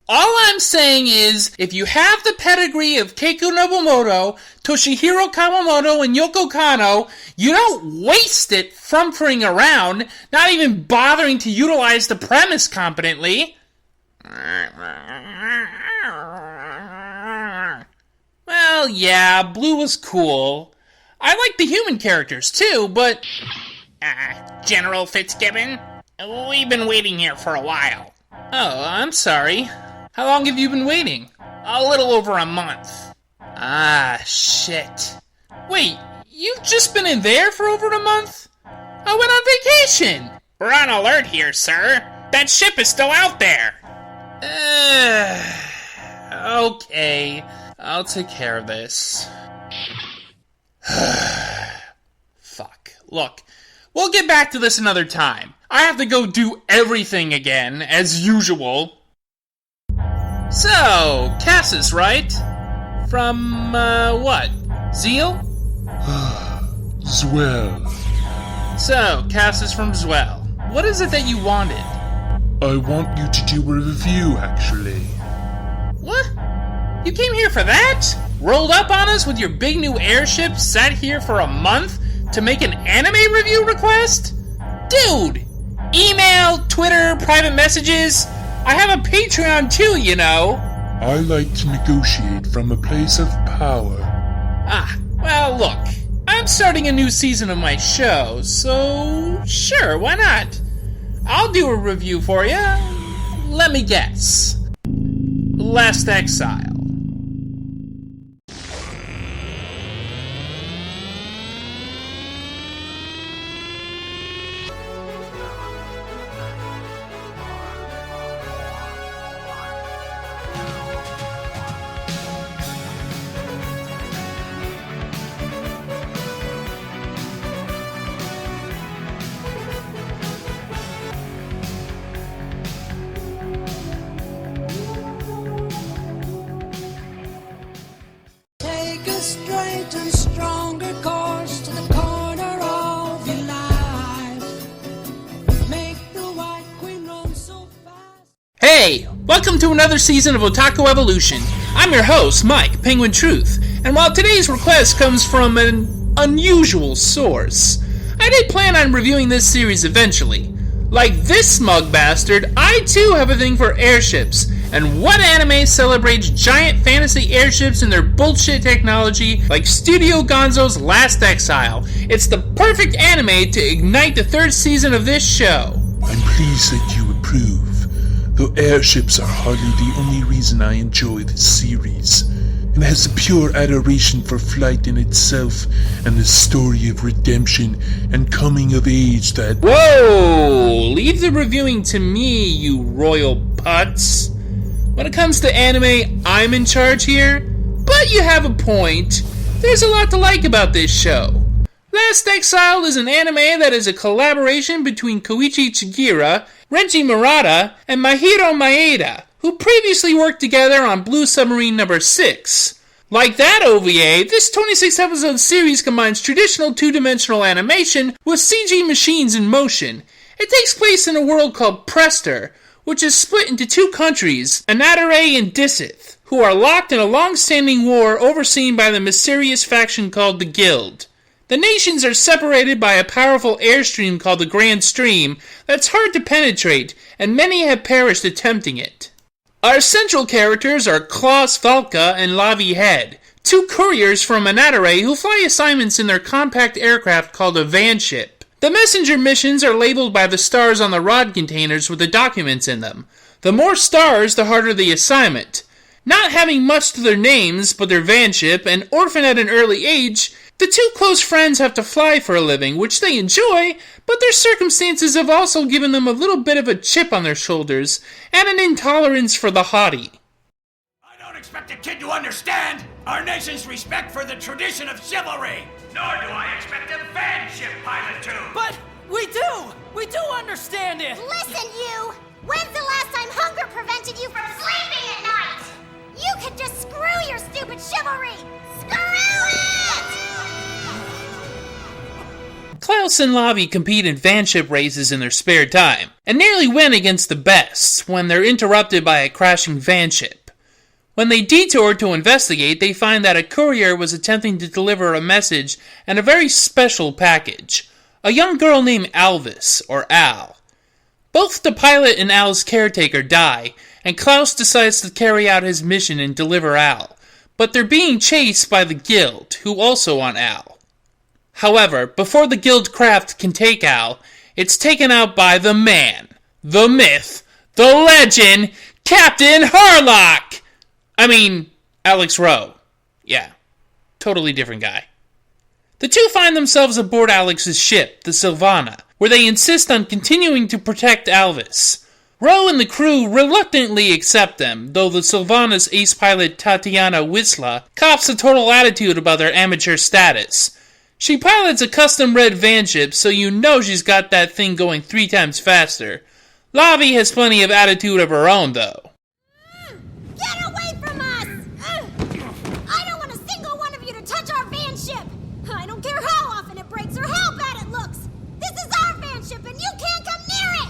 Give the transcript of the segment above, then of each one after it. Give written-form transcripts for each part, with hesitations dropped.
All I'm saying is, if you have the pedigree of Keiko Nobumoto, Toshihiro Kawamoto, and Yoko Kanno, you don't waste it frumphering around, not even bothering to utilize the premise competently. Well, yeah, Blue was cool. I like the human characters too, but... General Fitzgibbon, we've been waiting here for a while. Oh, I'm sorry. How long have you been waiting? A little over a month. Ah, shit. Wait, you've just been in there for over a month? I went on vacation! We're on alert here, sir. That ship is still out there. Okay, I'll take care of this. Fuck. Look, we'll get back to this another time. I have to go do everything again, as usual. So, Cassis, right? From, what? Zeal? Zwell. So, Cassis from Zwell. What is it that you wanted? I want you to do a review, actually. What? You came here for that? Rolled up on us with your big new airship, sat here for a month to make an anime review request? Dude! Email, Twitter, private messages... I have a Patreon too, you know. I like to negotiate from a place of power. Well, look. I'm starting a new season of my show, so sure, why not? I'll do a review for you. Let me guess. Last Exile. Straight and stronger course to the corner of your life. Make the White Queen run so fast. Hey, welcome to another season of Otaku Evolution. I'm your host, Mike, Penguin Truth, and while today's request comes from an unusual source, I did plan on reviewing this series eventually. Like this smug bastard, I too have a thing for airships. And what anime celebrates giant fantasy airships and their bullshit technology like Studio Gonzo's Last Exile? It's the perfect anime to ignite the third season of this show. I'm pleased that you approve, though airships are hardly the only reason I enjoy this series. It has a pure adoration for flight in itself and the story of redemption and coming of age that... Whoa! Leave the reviewing to me, you royal putz. When it comes to anime, I'm in charge here, but you have a point. There's a lot to like about this show. Last Exile is an anime that is a collaboration between Koichi Chigira, Renji Murata, and Mahiro Maeda, who previously worked together on Blue Submarine No. 6. Like that OVA, this 26-episode series combines traditional two-dimensional animation with CG machines in motion. It takes place in a world called Prester, which is split into two countries, Anatare and Dissith, who are locked in a long-standing war overseen by the mysterious faction called the Guild. The nations are separated by a powerful airstream called the Grand Stream that's hard to penetrate, and many have perished attempting it. Our central characters are Klaus Valka and Lavi Head, two couriers from Anatare who fly assignments in their compact aircraft called a vanship. The messenger missions are labeled by the stars on the rod containers with the documents in them. The more stars, the harder the assignment. Not having much to their names but their vanship, and orphaned at an early age, the two close friends have to fly for a living, which they enjoy, but their circumstances have also given them a little bit of a chip on their shoulders, and an intolerance for the haughty. I don't expect a kid to understand our nation's respect for the tradition of chivalry, nor do I expect a vanship pilot to. But we do understand it! Listen, you! When's the last time hunger prevented you from sleeping at night? You can just screw your stupid chivalry! Screw it! Klaus and Lavi compete in vanship races in their spare time, and nearly win against the best when they're interrupted by a crashing vanship. When they detour to investigate, they find that a courier was attempting to deliver a message and a very special package. A young girl named Alvis, or Al. Both the pilot and Al's caretaker die, and Klaus decides to carry out his mission and deliver Al. But they're being chased by the Guild, who also want Al. However, before the Guild craft can take Al, it's taken out by the man, the myth, the legend, Captain Harlock! Alex Rowe. Yeah, totally different guy. The two find themselves aboard Alex's ship, the Sylvana, where they insist on continuing to protect Alvis. Rowe and the crew reluctantly accept them, though the Sylvana's ace pilot Tatiana Wisla cops a total attitude about their amateur status. She pilots a custom-red vanship, so you know she's got that thing going 3 times faster. Lavi has plenty of attitude of her own, though. Get away from us! I don't want a single one of you to touch our vanship! I don't care how often it breaks or how bad it looks! This is our vanship and you can't come near it!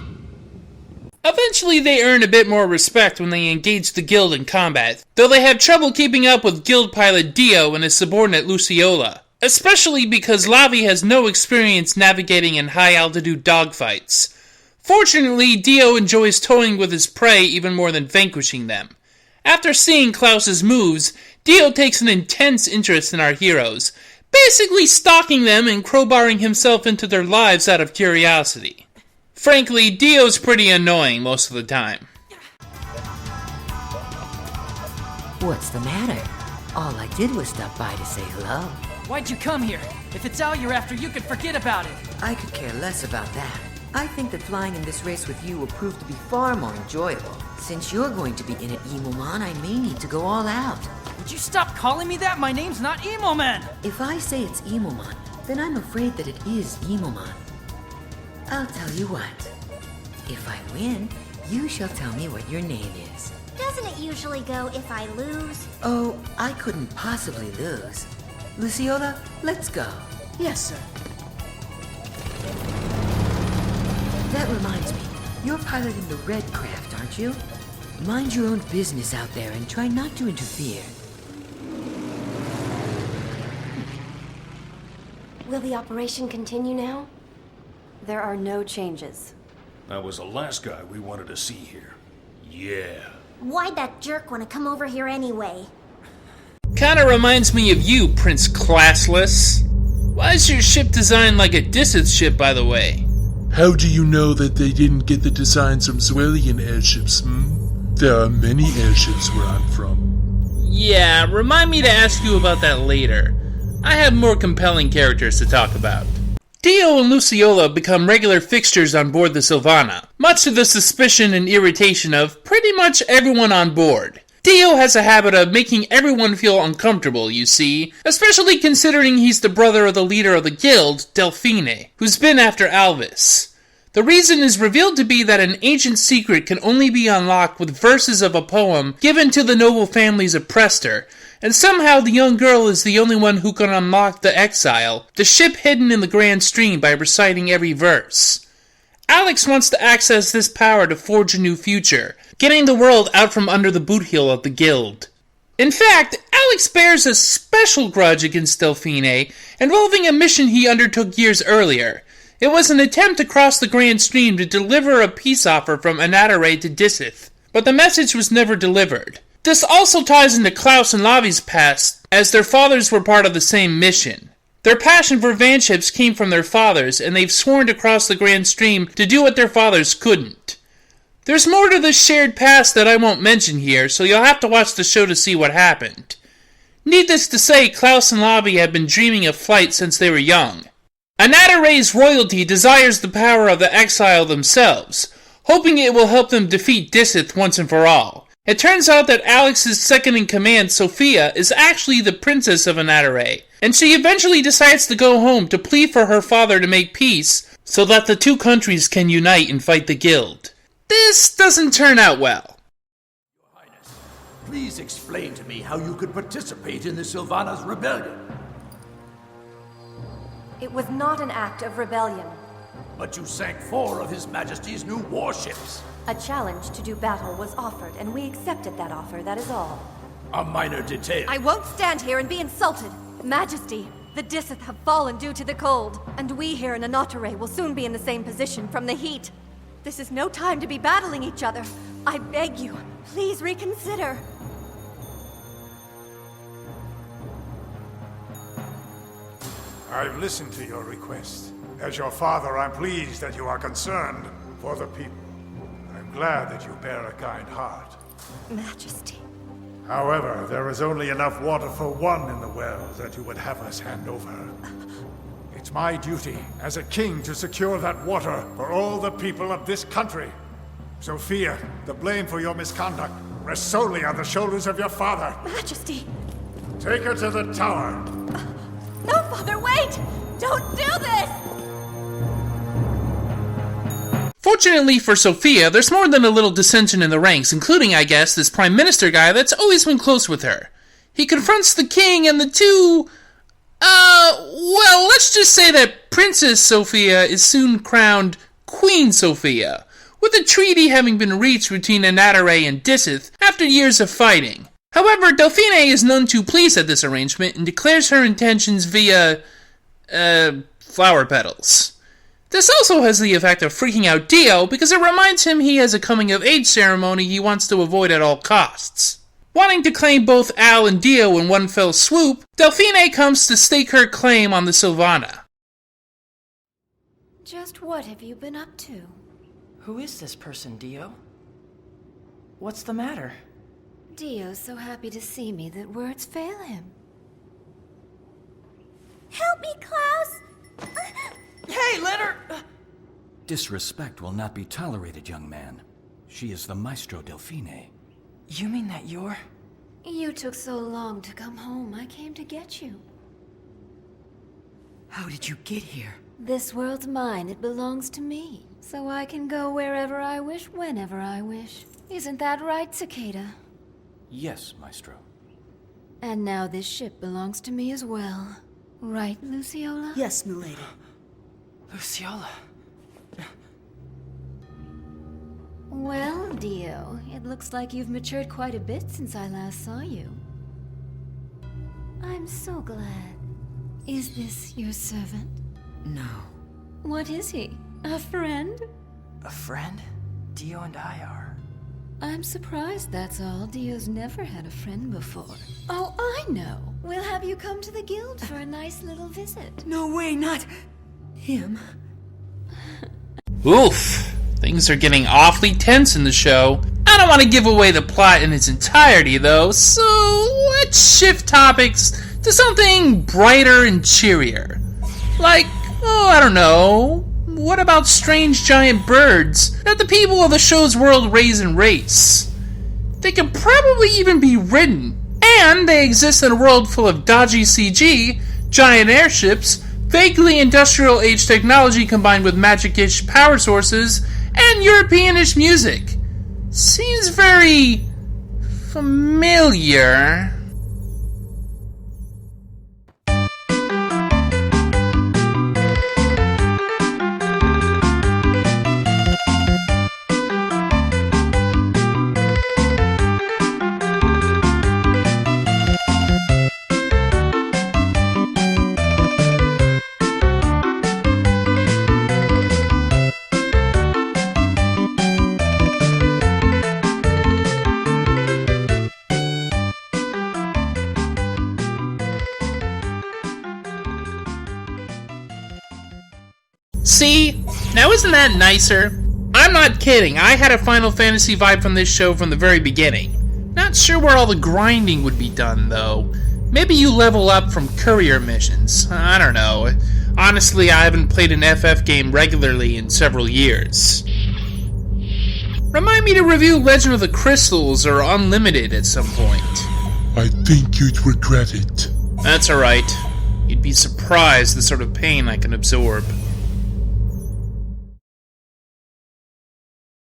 Eventually they earn a bit more respect when they engage the Guild in combat, though they have trouble keeping up with Guild pilot Dio and his subordinate Luciola, especially because Lavi has no experience navigating in high-altitude dogfights. Fortunately, Dio enjoys toying with his prey even more than vanquishing them. After seeing Klaus's moves, Dio takes an intense interest in our heroes, basically stalking them and crowbarring himself into their lives out of curiosity. Frankly, Dio's pretty annoying most of the time. What's the matter? All I did was stop by to say hello. Why'd you come here? If it's Al you're after, you could forget about it. I could care less about that. I think that flying in this race with you will prove to be far more enjoyable. Since you're going to be in it, Emo-Man, I may need to go all out. Would you stop calling me that? My name's not Emo-Man! If I say it's Emo-Man, then I'm afraid that it is Emo-Man. I'll tell you what. If I win, you shall tell me what your name is. Doesn't it usually go if I lose? Oh, I couldn't possibly lose. Luciola, let's go. Yes, sir. That reminds me, you're piloting the Red Craft, aren't you? Mind your own business out there and try not to interfere. Will the operation continue now? There are no changes. That was the last guy we wanted to see here. Yeah. Why'd that jerk want to come over here anyway? Kinda reminds me of you, Prince Classless. Why is your ship designed like a Dissith ship, by the way? How do you know that they didn't get the designs from Zwillian airships, There are many airships where I'm from. Yeah, remind me to ask you about that later. I have more compelling characters to talk about. Dio and Luciola become regular fixtures on board the Sylvana, much to the suspicion and irritation of pretty much everyone on board. Dio has a habit of making everyone feel uncomfortable, you see, especially considering he's the brother of the leader of the guild, Delphine, who's been after Alvis. The reason is revealed to be that an ancient secret can only be unlocked with verses of a poem given to the noble families oppressed her, and somehow the young girl is the only one who can unlock the Exile, the ship hidden in the Grand Stream, by reciting every verse. Alex wants to access this power to forge a new future, getting the world out from under the boot heel of the guild. In fact, Alex bears a special grudge against Delphine, involving a mission he undertook years earlier. It was an attempt to cross the Grand Stream to deliver a peace offer from Anatare to Dissith, but the message was never delivered. This also ties into Klaus and Lavi's past, as their fathers were part of the same mission. Their passion for vanships came from their fathers, and they've sworn to cross the Grand Stream to do what their fathers couldn't. There's more to this shared past that I won't mention here, so you'll have to watch the show to see what happened. Needless to say, Klaus and Lavi have been dreaming of flight since they were young. Anatare's royalty desires the power of the Exile themselves, hoping it will help them defeat Dissith once and for all. It turns out that Alex's second-in-command, Sophia, is actually the princess of Anatare, and she eventually decides to go home to plead for her father to make peace so that the two countries can unite and fight the guild. This doesn't turn out well. Your Highness, please explain to me how you could participate in the Sylvana's rebellion. It was not an act of rebellion. But you sank 4 of His Majesty's new warships. A challenge to do battle was offered, and we accepted that offer, that is all. A minor detail. I won't stand here and be insulted. Majesty, the Disith have fallen due to the cold, and we here in Anatare will soon be in the same position from the heat. This is no time to be battling each other. I beg you, please reconsider. I've listened to your request. As your father, I'm pleased that you are concerned for the people. I'm glad that you bear a kind heart. Majesty. However, there is only enough water for 1 in the well that you would have us hand over. It's my duty as a king to secure that water for all the people of this country. Sophia, the blame for your misconduct rests solely on the shoulders of your father. Majesty. Take her to the tower. No, Father, wait! Don't do this! Fortunately for Sophia, there's more than a little dissension in the ranks, including, I guess, this Prime Minister guy that's always been close with her. He confronts the king and the two... well, let's just say that Princess Sophia is soon crowned Queen Sophia, with a treaty having been reached between Anatare and Disith after years of fighting. However, Delphine is none too pleased at this arrangement and declares her intentions via... flower petals. This also has the effect of freaking out Dio because it reminds him he has a coming-of-age ceremony he wants to avoid at all costs. Wanting to claim both Al and Dio in one fell swoop, Delphine comes to stake her claim on the Sylvana. Just what have you been up to? Who is this person, Dio? What's the matter? Dio's so happy to see me that words fail him. Help me, Klaus! Hey, let her... Disrespect will not be tolerated, young man. She is the Maestro Delphine. You mean that you're... You took so long to come home, I came to get you. How did you get here? This world's mine, it belongs to me. So I can go wherever I wish, whenever I wish. Isn't that right, Cicada? Yes, Maestro. And now this ship belongs to me as well. Right, Luciola? Yes, milady. Luciola. Well, Dio, it looks like you've matured quite a bit since I last saw you. I'm so glad. Is this your servant? No. What is he? A friend? A friend? Dio and I are. I'm surprised, that's all. Dio's never had a friend before. Oh, I know. We'll have you come to the guild for a nice little visit. No way, not... him. Oof. Things are getting awfully tense in the show. I don't want to give away the plot in its entirety, though, so let's shift topics to something brighter and cheerier. Like, I don't know, what about strange giant birds that the people of the show's world raise and race? They could probably even be ridden, and they exist in a world full of dodgy CG, giant airships, vaguely industrial-age technology combined with magic-ish power sources, and European-ish music. Seems very... familiar. See? Now isn't that nicer? I'm not kidding, I had a Final Fantasy vibe from this show from the very beginning. Not sure where all the grinding would be done, though. Maybe you level up from courier missions. I don't know. Honestly, I haven't played an FF game regularly in several years. Remind me to review Legend of the Crystals or Unlimited at some point. I think you'd regret it. That's alright. You'd be surprised the sort of pain I can absorb.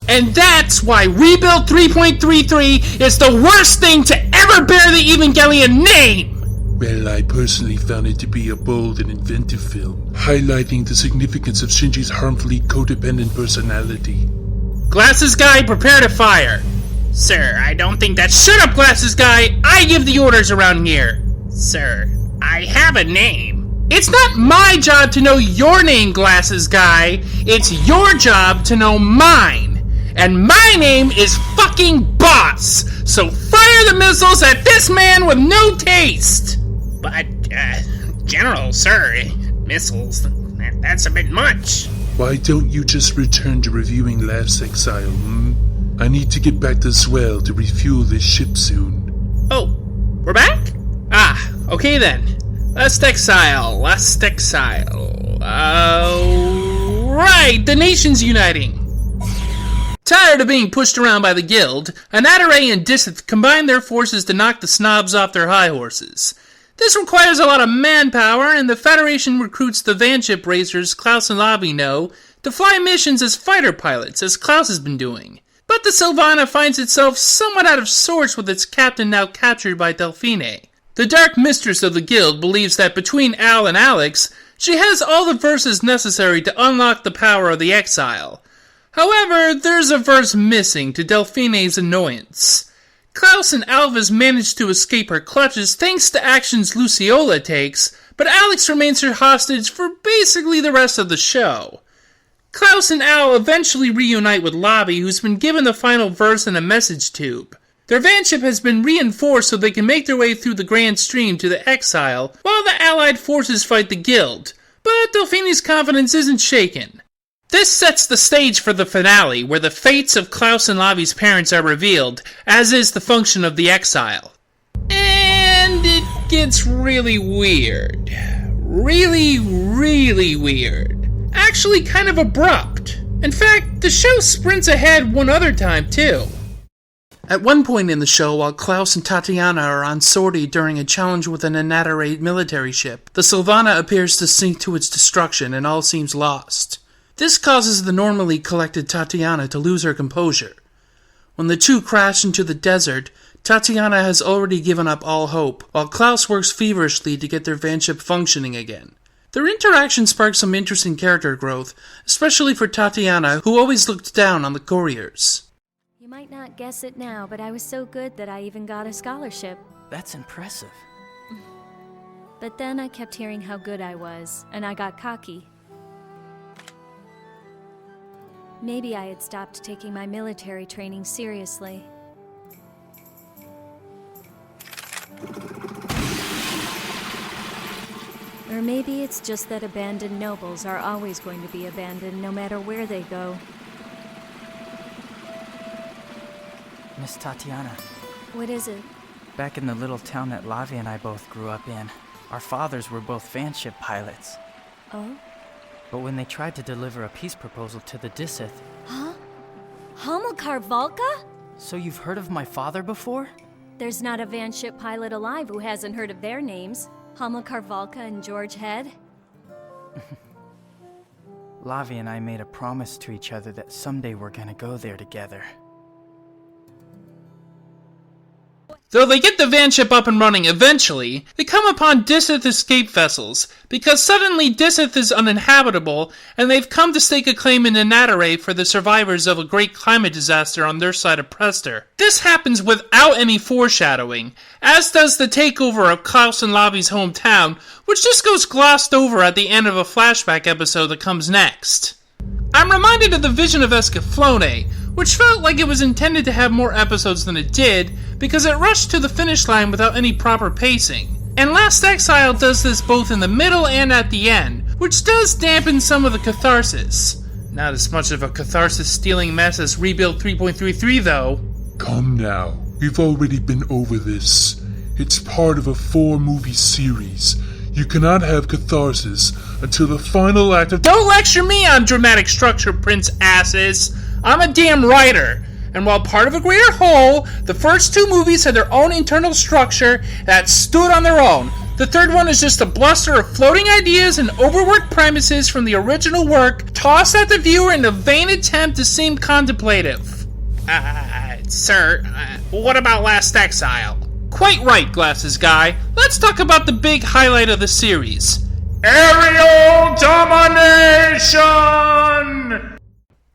And that's why Rebuild 3.33 is the worst thing to ever bear the Evangelion name! Well, I personally found it to be a bold and inventive film, highlighting the significance of Shinji's harmfully codependent personality. Glasses guy, prepare to fire. Sir, I don't think that's... Shut up, glasses guy! I give the orders around here. Sir, I have a name. It's not my job to know your name, glasses guy. It's your job to know mine. And my name is fucking Boss. So fire the missiles at this man with no taste. But, General, sir, missiles, that's a bit much. Why don't you just return to reviewing Last Exile, I need to get back to Swell to refuel this ship soon. Oh, we're back? Ah, okay then. Last Exile. Right, the nation's uniting. Tired of being pushed around by the guild, Anatare and Disith combine their forces to knock the snobs off their high horses. This requires a lot of manpower, and the Federation recruits the vanship racers Klaus and Lavi know to fly missions as fighter pilots, as Klaus has been doing. But the Sylvana finds itself somewhat out of sorts with its captain now captured by Delphine. The Dark Mistress of the guild believes that between Al and Alex, she has all the verses necessary to unlock the power of the Exile. However, there's a verse missing to Delphine's annoyance. Klaus and Alvis manage to escape her clutches thanks to actions Luciola takes, but Alex remains her hostage for basically the rest of the show. Klaus and Al eventually reunite with Lavi, who's been given the final verse in a message tube. Their vanship has been reinforced so they can make their way through the Grand Stream to the Exile, while the Allied forces fight the Guild, but Delphine's confidence isn't shaken. This sets the stage for the finale, where the fates of Klaus and Lavi's parents are revealed, as is the function of the Exile. And it gets really weird. Really, really weird. Actually kind of abrupt. In fact, the show sprints ahead one other time, too. At one point in the show, while Klaus and Tatiana are on sortie during a challenge with an Anatare military ship, the Sylvana appears to sink to its destruction and all seems lost. This causes the normally collected Tatiana to lose her composure. When the two crash into the desert, Tatiana has already given up all hope, while Klaus works feverishly to get their vanship functioning again. Their interaction sparks some interesting character growth, especially for Tatiana, who always looked down on the couriers. You might not guess it now, but I was so good that I even got a scholarship. That's impressive. But then I kept hearing how good I was, and I got cocky. Maybe I had stopped taking my military training seriously. Or maybe it's just that abandoned nobles are always going to be abandoned no matter where they go. Miss Tatiana. What is it? Back in the little town that Lavi and I both grew up in, our fathers were both vanship pilots. Oh? But when they tried to deliver a peace proposal to the Disith... Huh? Hamilcar Valka? So you've heard of my father before? There's not a vanship pilot alive who hasn't heard of their names. Hamilcar Valka and George Head. Lavi and I made a promise to each other that someday we're gonna go there together. Though they get the vanship up and running eventually, they come upon Disith escape vessels, because suddenly Disith is uninhabitable, and they've come to stake a claim in Anatare for the survivors of a great climate disaster on their side of Prester. This happens without any foreshadowing, as does the takeover of Klaus and Lavi's hometown, which just goes glossed over at the end of a flashback episode that comes next. I'm reminded of the Vision of Escaflowne, which felt like it was intended to have more episodes than it did, because it rushed to the finish line without any proper pacing. And Last Exile does this both in the middle and at the end, which does dampen some of the catharsis. Not as much of a catharsis-stealing mess as Rebuild 3.33 though. Come now, we've already been over this. It's part of a 4-movie series. You cannot have catharsis until the final act of— Don't lecture me on dramatic structure, Prince Asses! I'm a damn writer, and while part of a greater whole, the first 2 movies had their own internal structure that stood on their own. The third one is just a bluster of floating ideas and overworked premises from the original work, tossed at the viewer in a vain attempt to seem contemplative. Sir, what about Last Exile? Quite right, Glasses Guy. Let's talk about the big highlight of the series. Aerial domination!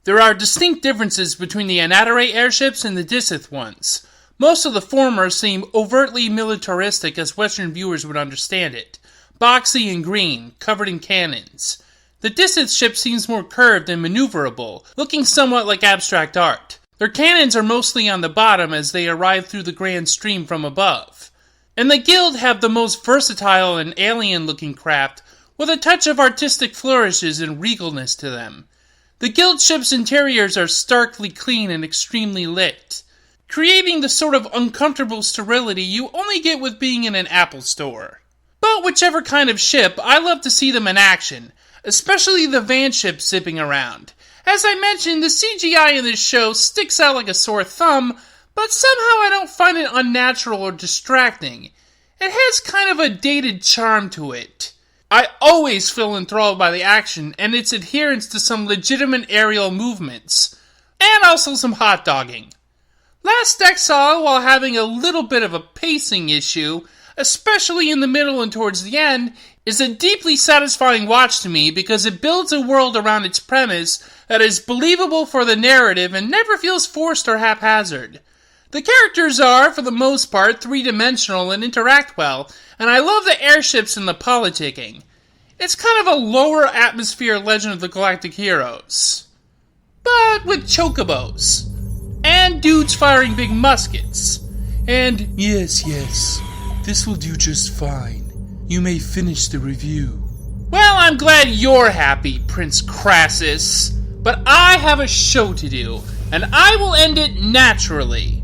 There are distinct differences between the Anatare airships and the Disith ones. Most of the former seem overtly militaristic as Western viewers would understand it. Boxy and green, covered in cannons. The Disith ship seems more curved and maneuverable, looking somewhat like abstract art. Their cannons are mostly on the bottom as they arrive through the grand stream from above. And the Guild have the most versatile and alien-looking craft, with a touch of artistic flourishes and regalness to them. The Guild ship's interiors are starkly clean and extremely lit, creating the sort of uncomfortable sterility you only get with being in an Apple store. But whichever kind of ship, I love to see them in action, especially the van ship zipping around. As I mentioned, the CGI in this show sticks out like a sore thumb, but somehow I don't find it unnatural or distracting. It has kind of a dated charm to it. I always feel enthralled by the action and its adherence to some legitimate aerial movements, and also some hot dogging. Last Exile, while having a little bit of a pacing issue, especially in the middle and towards the end, is a deeply satisfying watch to me because it builds a world around its premise that is believable for the narrative and never feels forced or haphazard. The characters are, for the most part, three-dimensional and interact well, and I love the airships and the politicking. It's kind of a lower atmosphere Legend of the Galactic Heroes, but with Chocobos, and dudes firing big muskets, and Yes, this will do just fine. You may finish the review. well, I'm glad you're happy, Prince Crassus, but I have a show to do, and I will end it naturally.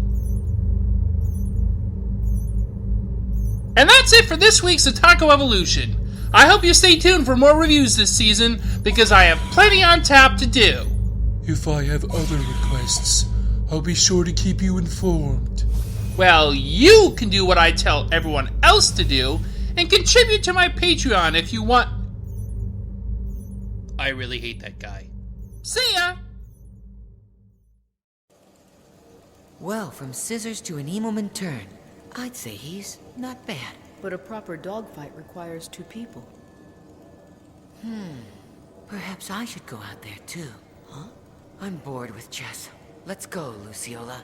And that's it for this week's Otaku Evolution. I hope you stay tuned for more reviews this season, because I have plenty on tap to do. If I have other requests, I'll be sure to keep you informed. Well, you can do what I tell everyone else to do, and contribute to my Patreon if you want. I really hate that guy. See ya! Well, from scissors to an emo-man turn, I'd say he's not bad. But a proper dogfight requires two people. Perhaps I should go out there too. Huh? I'm bored with chess. Let's go, Luciola.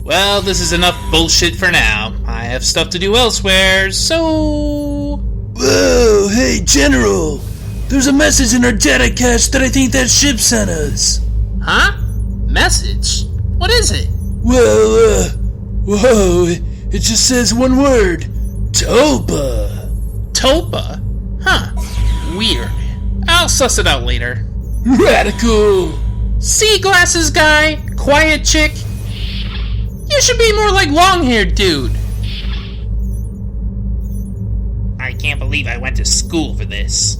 Well, this is enough bullshit for now. I have stuff to do elsewhere, so... Whoa, hey, General! There's a message in our data cache that I think that ship sent us. Huh? Message? What is it? Well, whoa, it just says one word. Topa. Topa? Huh. Weird. I'll suss it out later. Radical! See, Glasses Guy? Quiet chick? You should be more like long-haired dude. I can't believe I went to school for this.